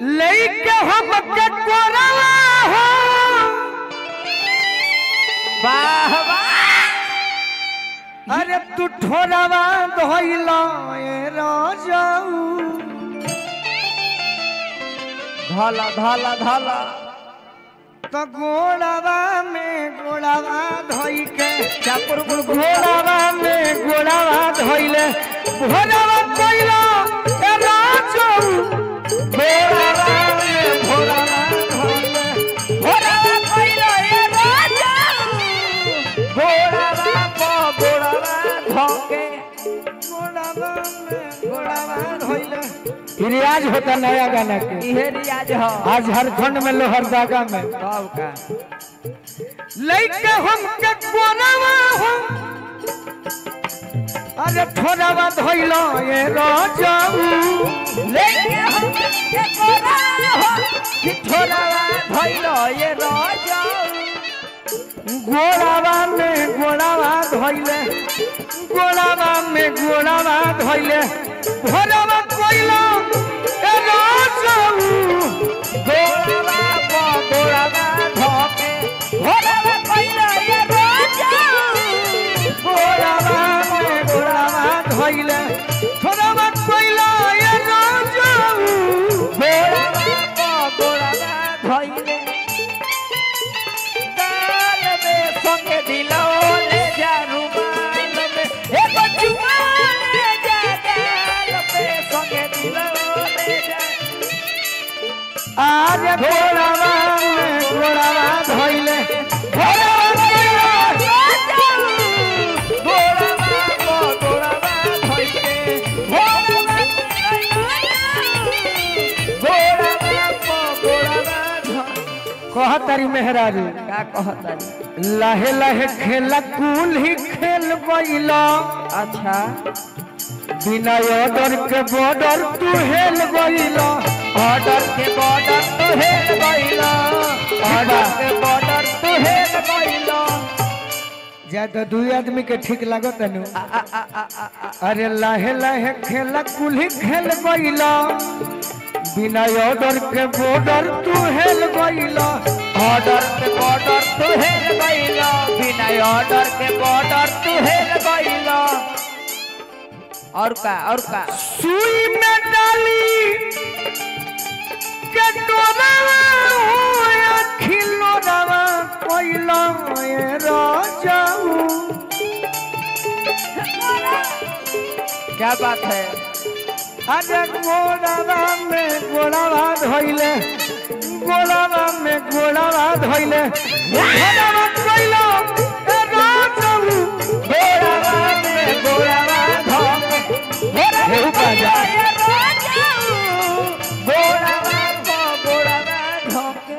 लेके हम के कोरवा हो वाह वाह अरे तू ठोरवा धोइला ए राजाऊ धाला धाला धाला तो गोड़वा धोई के चापुर गोड़वा धोइले भोरवा कोइला ए राजाऊ गोड़वा धोइले भोरवा कोइला ए राजाऊ गोड़वा धोके गोड़वा धोइले रियाज होता नया गाना के इहे रियाज हो आज झारखंड में लोहरदगा में कब का लइके हम के कोरवा हो अरे ठोरवा धोइलो ए राजाऊ लेके हम के कोरा हो कि ठोरवा धइलो ए राजाऊ गोड़वा धोइले भोरवा कोइला ए राजाऊ गोड़वा धोके भोरवा कोइला ए राजाऊ गोड़वा धोइले ठोरवा कोइला ए राजाऊ गोड़वा धइले गाल में संगे दिलो ले जा रुमाल में ए बचुआ ले जा गाल में संगे दिलो ले जा आरे गोड़वा धोइले भोरवा कोइला कहतारी मेहरारू का कहतारी लहे लहे खेला कुल ही खेल गइला अच्छा बिना ऑर्डर के बॉर्डर तू हेल गइला ऑर्डर के बॉर्डर तू हेल गइला ऑर्डर के बॉर्डर तू हेल गइला ज्यादा दू आदमी के ठीक लागत नु अरे लहे लहे खेला कुल ही खेल गइला बिना ऑर्डर के बॉर्डर तू हेल गइला ऑर्डर के बॉर्डर तू हेल गइला बिना ऑर्डर के बॉर्डर तू हेल गइला और का सुई में डाली के डोरा होया खिलोरावा कोइला ए राजाऊ क्या बात है अरे गोड़वा धोइले भोरवा कोइला ए राजाऊ गोड़वा धोके हेउ का जा गोड़वा धोके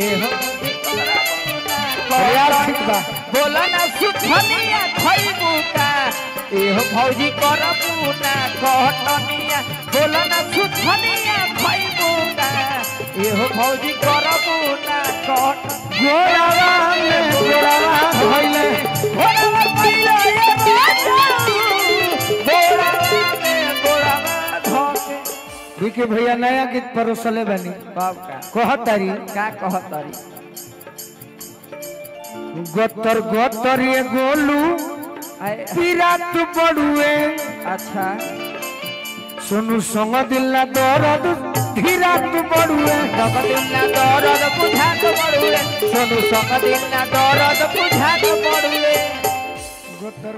ए हो यार ठीक बा बोला ना सुथनिया खइबू का एहो भौजी करबू ना कहतनिया बोला ना सुथनिया खइबू का एहो भौजी करबू ना कहत गोड़वा धोइले गोड़वा कइला ए गोड़वा धोके विकी भैया नया गीत परोसले बनी बाप का कहतारी का कहतरी गोतर ये गोलू पीरात बड़ुए अच्छा सोनू संग दिल ना दर्द धीरात बड़ुए दिलना दर्द बुझात पड़ुए सोनू संग दिलना दर्द बुझात पड़ुए गोतर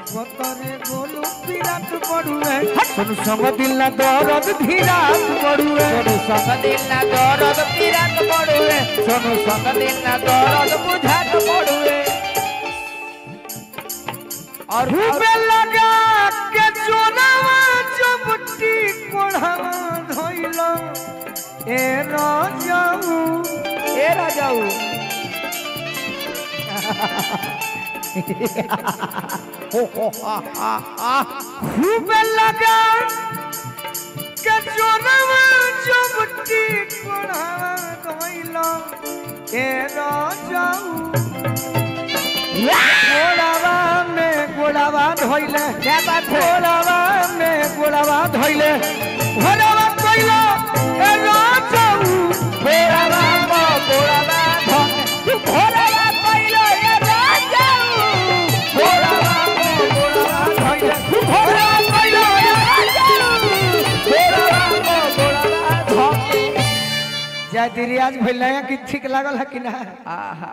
ये गोलू पीरात बड़ुए सोनू संग दिल ना दर्द धीरात बड़ुए सोनू संग दिलना दर्द पीरात पड़ुए सोनू संग दिलना दर्द बुझात पड़ुए और खूबे लगा के जोनावा चपटी कोढ़ावा धोइलो ए राजाऊ खूबे लगा के जोनावा चपटी कोढ़ावा धोइलो ए राजाऊ गोड़वा धोइले क्या बात है गोड़वा धोइले भोरवा कोइला ए राजाऊ भोरवा भोरवा धन तू भोरवा कोइला ए राजाऊ भोरवा धन तू भोरवा कोइला ए राजाऊ भोरवा धन जा दिरियाज भइल कि ठीक लागल है कि ना आहा